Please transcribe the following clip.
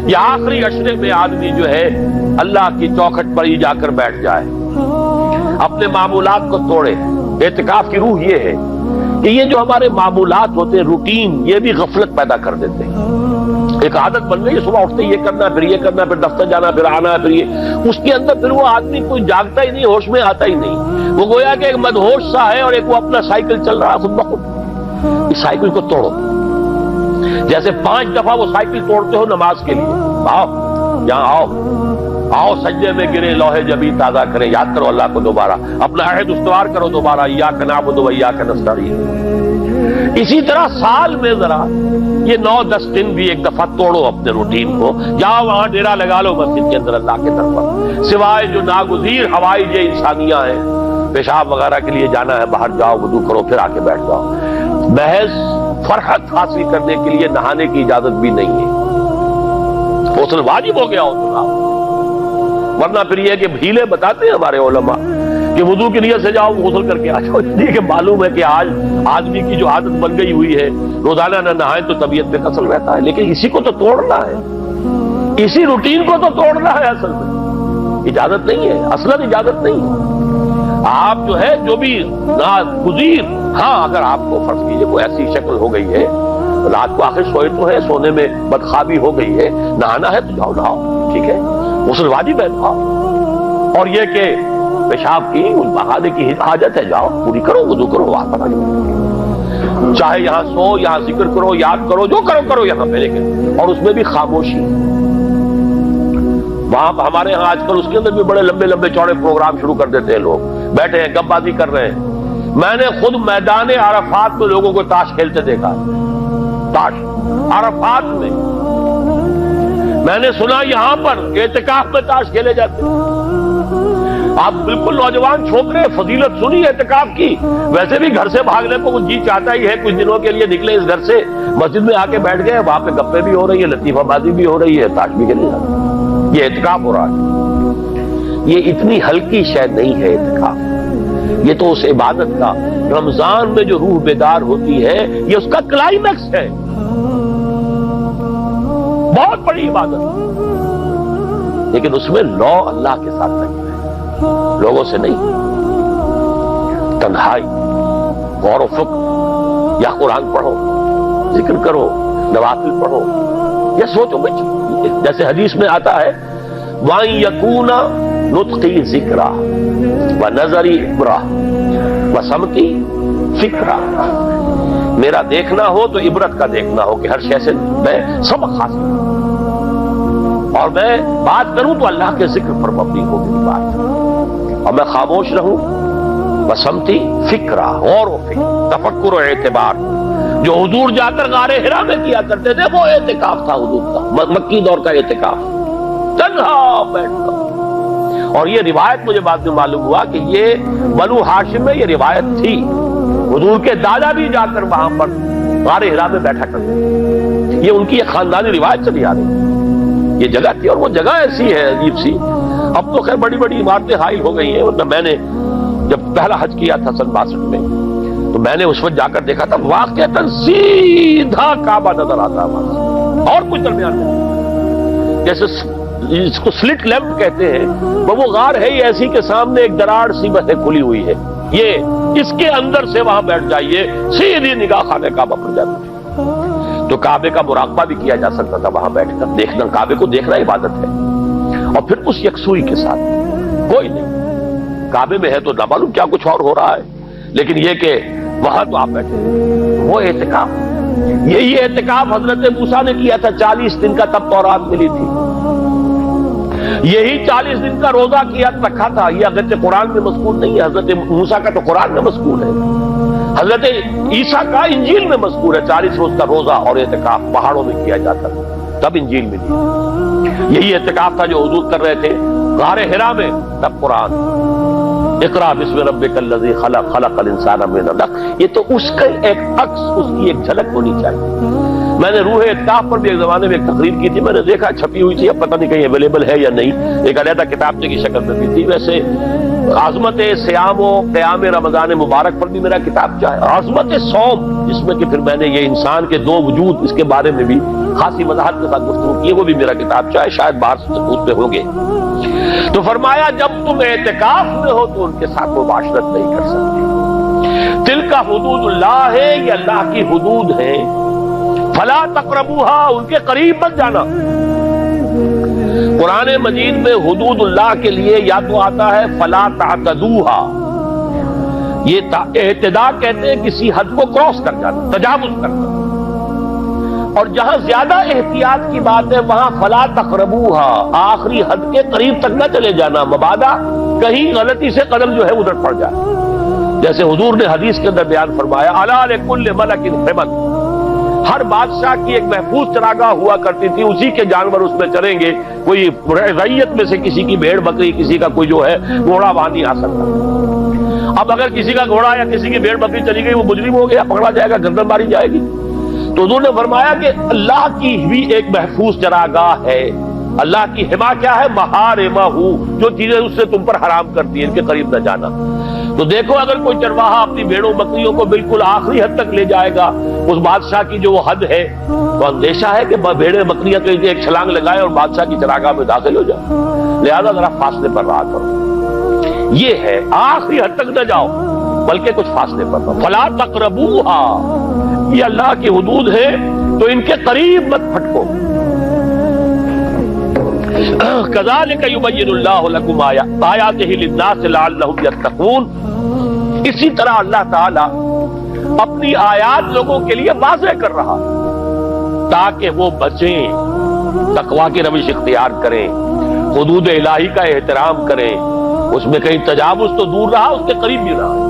یہ آخری عشرے میں آدمی جو ہے اللہ کی چوکھٹ پر ہی جا کر بیٹھ جائے، اپنے معمولات کو توڑے۔ اعتکاف کی روح یہ ہے کہ یہ جو ہمارے معمولات ہوتے ہیں، روٹین، یہ بھی غفلت پیدا کر دیتے ہیں۔ ایک عادت بن گئی، صبح اٹھتے یہ کرنا، پھر یہ کرنا، پھر دفتر جانا، پھر آنا، پھر یہ، اس کے اندر پھر وہ آدمی کوئی جاگتا ہی نہیں، ہوش میں آتا ہی نہیں۔ وہ گویا کہ ایک مدہوش سا ہے اور ایک وہ اپنا سائیکل چل رہا ہے خود بخود۔ اس سائیکل کو توڑو، جیسے 5 دفعہ وہ سائیکل توڑتے ہو نماز کے لیے۔ آؤ یہاں آؤ سجدے میں گرے، لوح جبی تازہ کریں، یاد کرو اللہ کو دوبارہ، اپنا عہد استوار کرو دوبارہ، ایاک نعبد و ایاک نستعین۔ اسی طرح سال میں ذرا یہ 9-10 دن بھی ایک دفعہ توڑو اپنے روٹین کو، جاؤ وہاں ڈیرا لگا لو مسجد کے اندر اللہ کے طرف، سوائے جو ناگزیر حوائج انسانیہ ہیں، پیشاب وغیرہ کے لیے جانا ہے باہر جاؤ، وضو کرو، پھر آ کے بیٹھ جاؤ۔ محض فرحت حاصل کرنے کے لیے نہانے کی اجازت بھی نہیں ہے، غسل واجب ہو گیا ہو تو نہاؤ، ورنہ پھر یہ کہ بھیلے بتاتے ہیں ہمارے علماء کہ وضو کی نیت سے جاؤ غسل کر کے آ جاؤ، اس لیے کہ معلوم ہے کہ آج آدمی کی جو عادت بن گئی ہوئی ہے روزانہ نہ نہائیں تو طبیعت پہ اثر رہتا ہے، لیکن اسی کو تو توڑنا ہے، اسی روٹین کو تو توڑنا ہے، اصل میں اجازت نہیں ہے، اصلاً اجازت نہیں ہے۔ آپ جو ہے جو بھی ناگزیر، ہاں اگر آپ کو فرض کیجیے کوئی ایسی شکل ہو گئی ہے، رات کو آخر سوئے تو ہے، سونے میں بدخوابی ہو گئی ہے، نہانا ہے تو جاؤ نہاؤ، ٹھیک ہے، غسل واجب ہے نہاؤ، اور یہ کہ پیشاب کی بہانے کی حاجت ہے جاؤ پوری کرو، وضو کرو، واپس آ جاؤ، چاہے یہاں سو، یہاں ذکر کرو، یاد کرو، جو کرو کرو یہاں پہ، لیکن اور اس میں بھی خاموشی۔ وہاں ہمارے ہاں آج کل اس کے اندر بھی بڑے لمبے لمبے چوڑے پروگرام شروع کر دیتے ہیں، لوگ بیٹھے ہیں گپ بازی کر رہے ہیں۔ میں نے خود میدان عرفات میں لوگوں کو تاش کھیلتے دیکھا، تاش عرفات میں، میں نے سنا یہاں پر اعتکاف میں تاش کھیلے جاتے ہیں۔ آپ بالکل نوجوان چھوکرے، فضیلت سنی اعتکاف کی، ویسے بھی گھر سے بھاگنے کو جی چاہتا ہی ہے، کچھ دنوں کے لیے نکلے اس گھر سے، مسجد میں آ کے بیٹھ گئے، وہاں پہ گپیں بھی ہو رہی ہے، لطیفہ بازی بھی ہو رہی ہے، تاش بھی کھیلی جاتی ہے، یہ اعتکاف ہو رہا ہے۔ یہ اتنی ہلکی شے نہیں ہے اعتکاف، یہ تو اس عبادت کا، رمضان میں جو روح بیدار ہوتی ہے، یہ اس کا کلائمیکس ہے، بہت بڑی عبادت، لیکن اس میں لو اللہ کے ساتھ نہیں ہے، لوگوں سے نہیں، تنہائی، غور و فکر، یا قرآن پڑھو، ذکر کرو، نوافل پڑھو، یا سوچو بچ، جیسے حدیث میں آتا ہے وَأَن يَكُونَ نُطْقِي ذِكْرًا وَنَظَرِي عِبْرَةً وَسَمْتِي فِكْرًا، میرا دیکھنا ہو تو عبرت کا دیکھنا ہو کہ ہر شے سے میں سبق حاصل کروں، اور میں بات کروں تو اللہ کے ذکر پر مبنی ہو میری بات، اور میں خاموش رہوں، وَسَمْتِي فِكْرًا، غور و فکر، تفکر و اعتبار، جو حضور جا کر غار حرا میں کیا کرتے تھے، وہ اعتکاف تھا حضور کا، مکی دور کا اعتکاف، تنہا بیٹھ کر۔ اور یہ روایت مجھے بعد میں معلوم ہوا کہ یہ بنو ہاشم میں یہ روایت تھی، حضور کے دادا بھی جا کر وہاں پر غار حرا میں بیٹھا کرتے تھے، یہ ان کی ایک خاندانی روایت چلی آ رہی، یہ جگہ تھی، اور وہ جگہ ایسی ہے عجیب سی، اب تو خیر بڑی بڑی عمارتیں حائل ہو گئی ہیں، ورنہ میں نے جب پہلا حج کیا تھا سن 62 میں، تو میں نے اس وقت جا کر دیکھا تھا، واقعتاً سیدھا کعبہ نظر آتا ہے وہاں سے، اور کچھ درمیان میں، جیسے اس کو سلٹ لیمپ کہتے ہیں، وہ غار ہے ہی ایسی کہ سامنے ایک دراڑ سی بس کھلی ہوئی ہے، یہ اس کے اندر سے وہاں بیٹھ جائیے، سیدھی نگاہ خانہ کعبہ پر جاتی ہے، تو کعبے کا مراقبہ بھی کیا جا سکتا تھا وہاں بیٹھ کر، دیکھنا کعبے کو دیکھنا عبادت ہے، اور پھر اس یکسوئی کے ساتھ، کوئی نہیں، کعبے میں ہے تو نہ معلوم کیا کچھ اور ہو رہا ہے، لیکن یہ کہ وہاں تو آپ بیٹھے، وہ اعتکاف، یہی اعتکاف حضرت موسیٰ نے کیا تھا 40 دن کا، تب تورات ملی تھی، یہی 40 دن کا روزہ کیا رکھا تھا، یہ حضرت قرآن میں مذکور نہیں ہے، حضرت موسیٰ کا تو قرآن میں مذکور ہے، حضرت عیسیٰ کا انجیل میں مذکور ہے، 40 روز کا روزہ اور اعتکاف پہاڑوں میں کیا جاتا تھا، تب انجیل ملی، یہی اعتکاف تھا جو حضور کر رہے تھے غار حرا میں، تب قرآن، اقرا بسم ربک الذی خلق، خلق الانسان من علق، یہ تو اس کا ایک عکس، اس کی ایک جھلک ہونی چاہیے۔ میں نے روح اعتکاف پر بھی ایک زمانے میں ایک تقریر کی تھی، میں نے دیکھا چھپی ہوئی تھی، اب پتہ نہیں کہیں اویلیبل ہے یا نہیں، ایک علیحدہ کتابچے کی شکل میں بھی تھی، ویسے عظمت سیام و قیام رمضان مبارک پر بھی میرا کتاب چاہے، عظمت صوم جس میں کہ پھر میں نے یہ انسان کے دو وجود اس کے بارے میں بھی خاصی وضاحت کے ساتھ گفتگو کی، وہ بھی میرا کتاب چاہے، شاید باہر سکوت پہ ہوں گے۔ تو فرمایا جب تم اعتکاف میں ہو تو ان کے ساتھ مباشرت نہیں کر سکتے، تلک حدود اللہ ہے، یہ اللہ کی حدود ہے، فلا تقربوها، ان کے قریب مت جانا۔ قرآن مجید میں حدود اللہ کے لیے یا تو آتا ہے فلا تعتدوها، یہ اعتداء کہتے ہیں کسی حد کو کراس کر جانا، تجاوز کرنا، اور جہاں زیادہ احتیاط کی بات ہے وہاں فلا تقربوها، آخری حد کے قریب تک نہ چلے جانا، مبادا کہیں غلطی سے قدم جو ہے ادھر پڑ جائے۔ جیسے حضور نے حدیث کے اندر بیان فرمایا الا لکل ملک حمل، ہر بادشاہ کی ایک محفوظ چراگاہ ہوا کرتی تھی، اسی کے جانور اس میں چریں گے، کوئی رعیت میں سے کسی کی بھیڑ بکری، کسی کا کوئی جو ہے گھوڑا وہاں نہیں آ سکتا۔ اب اگر کسی کا گھوڑا یا کسی کی بھیڑ بکری چلی گئی، وہ مجرم ہو گیا، پکڑا جائے گا، گردن ماری جائے گی۔ تو حضور نے فرمایا کہ اللہ کی بھی ایک محفوظ چراگاہ ہے، اللہ کی حما کیا ہے؟ محارمہ، جو چیزیں اس سے تم پر حرام کرتی ہیں، ان کے قریب نہ جانا۔ تو دیکھو اگر کوئی چرواہا اپنی بھیڑوں بکریوں کو بالکل آخری حد تک لے جائے گا اس بادشاہ کی جو وہ حد ہے، تو اندیشہ ہے کہ بھیڑیں بکریاں کہیں ایک چھلانگ لگائے اور بادشاہ کی چراگاہ میں داخل ہو جائے، لہذا ذرا فاصلے پر رہا کرو۔ یہ ہے آخری حد تک نہ جاؤ بلکہ کچھ فاصلے پر رہو۔ فلا تقربوها، یہ اللہ کی حدود ہے تو ان کے قریب مت پھٹکو۔ کذالک یبین اللہ لکم آیاتہ للناس لعلہم یتقون، اسی طرح اللہ تعالی اپنی آیات لوگوں کے لیے واضح کر رہا تاکہ وہ بچیں، تقویٰ کی روش اختیار کریں، حدود الہی کا احترام کریں، اس میں کہیں تجاوز تو دور رہا، اس کے قریب بھی رہا۔